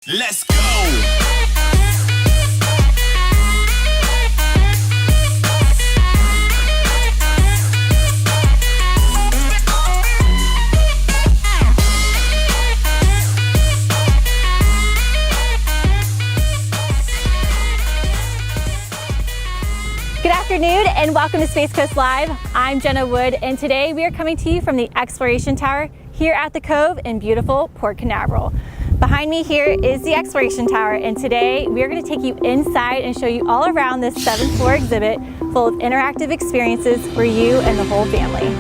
Let's go! Good afternoon and welcome to Space Coast Live. I'm Jenna Wood and today we are coming to you from the Exploration Tower here at the Cove in beautiful Port Canaveral. Behind me here is the Exploration Tower and today we are going to take you inside and show you all around this 7th floor exhibit full of interactive experiences for you and the whole family.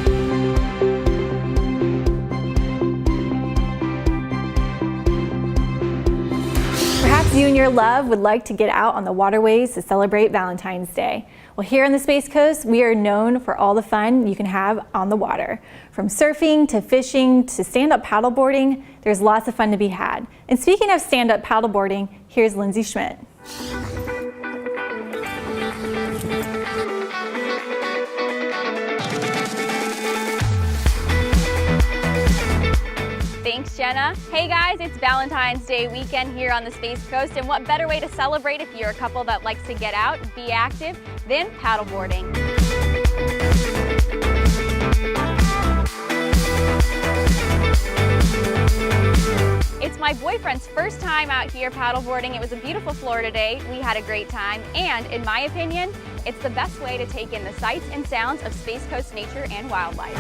Perhaps you and your love would like to get out on the waterways to celebrate Valentine's Day. Well, here on the Space Coast, we are known for all the fun you can have on the water. From surfing to fishing to stand-up paddleboarding, there's lots of fun to be had. And speaking of stand-up paddleboarding, here's Lindsey Schmidt. Thanks, Jenna. Hey guys, it's Valentine's Day weekend here on the Space Coast, and what better way to celebrate if you're a couple that likes to get out, be active, than paddleboarding. It's my boyfriend's first time out here paddleboarding. It was a beautiful Florida day. We had a great time, and in my opinion, it's the best way to take in the sights and sounds of Space Coast nature and wildlife.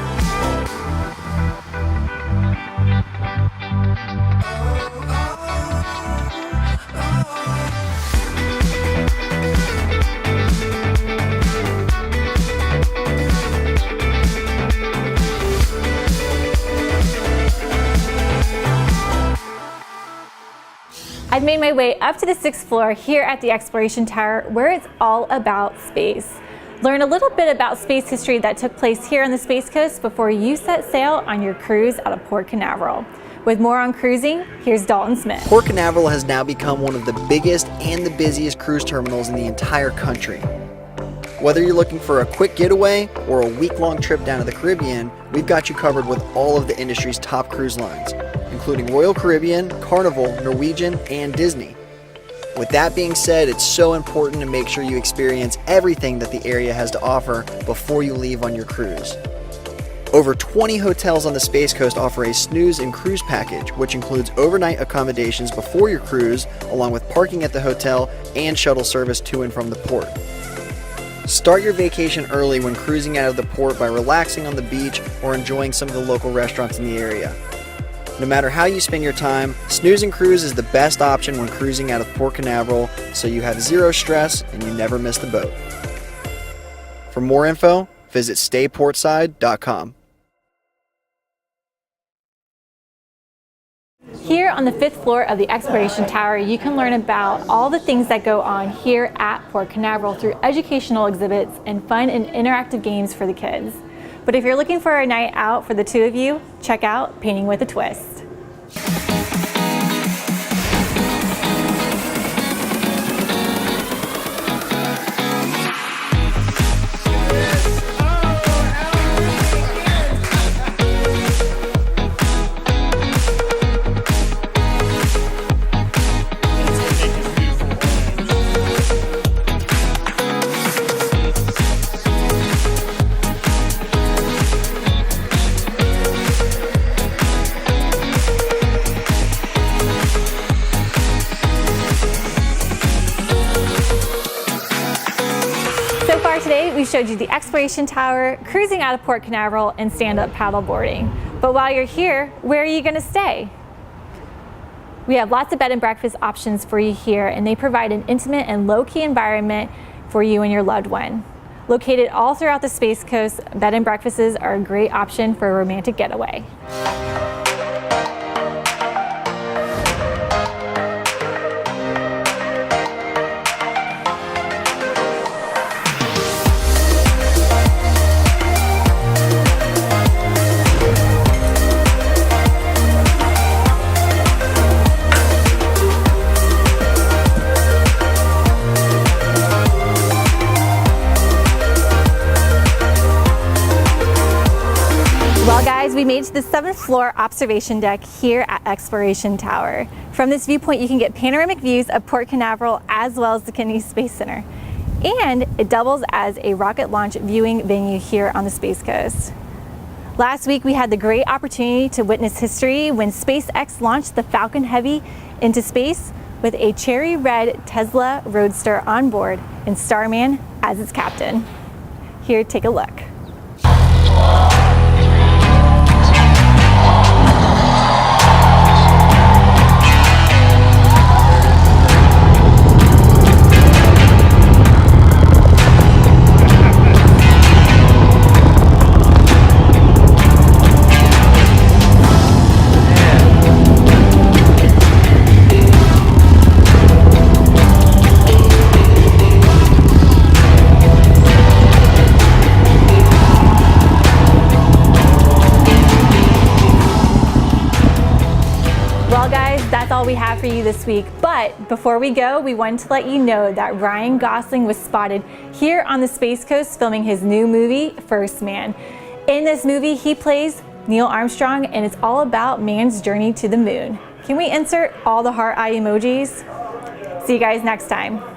I've made my way up to the 6th floor here at the Exploration Tower where it's all about space. Learn a little bit about space history that took place here on the Space Coast before you set sail on your cruise out of Port Canaveral. With more on cruising, here's Dalton Smith. Port Canaveral has now become one of the biggest and the busiest cruise terminals in the entire country. Whether you're looking for a quick getaway or a week-long trip down to the Caribbean, we've got you covered with all of the industry's top cruise lines, including Royal Caribbean, Carnival, Norwegian, and Disney. With that being said, it's so important to make sure you experience everything that the area has to offer before you leave on your cruise. Over 20 hotels on the Space Coast offer a snooze and cruise package, which includes overnight accommodations before your cruise, along with parking at the hotel and shuttle service to and from the port. Start your vacation early when cruising out of the port by relaxing on the beach or enjoying some of the local restaurants in the area. No matter how you spend your time, Snooze and Cruise is the best option when cruising out of Port Canaveral, so you have zero stress and you never miss the boat. For more info, visit stayportside.com. Here on the 5th floor of the Exploration Tower, you can learn about all the things that go on here at Port Canaveral through educational exhibits and fun and interactive games for the kids. But if you're looking for a night out for the two of you, check out Painting with a Twist. Today we showed you the Exploration Tower, cruising out of Port Canaveral, and stand-up paddleboarding. But while you're here, where are you going to stay? We have lots of bed and breakfast options for you here, and they provide an intimate and low-key environment for you and your loved one. Located all throughout the Space Coast, bed and breakfasts are a great option for a romantic getaway. We made it to the 7th floor observation deck here at Exploration Tower. From this viewpoint, you can get panoramic views of Port Canaveral as well as the Kennedy Space Center. And it doubles as a rocket launch viewing venue here on the Space Coast. Last week, we had the great opportunity to witness history when SpaceX launched the Falcon Heavy into space with a cherry red Tesla Roadster on board and Starman as its captain. Here, take a look. Well guys, that's all we have for you this week. But before we go, we wanted to let you know that Ryan Gosling was spotted here on the Space Coast filming his new movie, First Man. In this movie, he plays Neil Armstrong, and it's all about man's journey to the moon. Can we insert all the heart eye emojis? See you guys next time.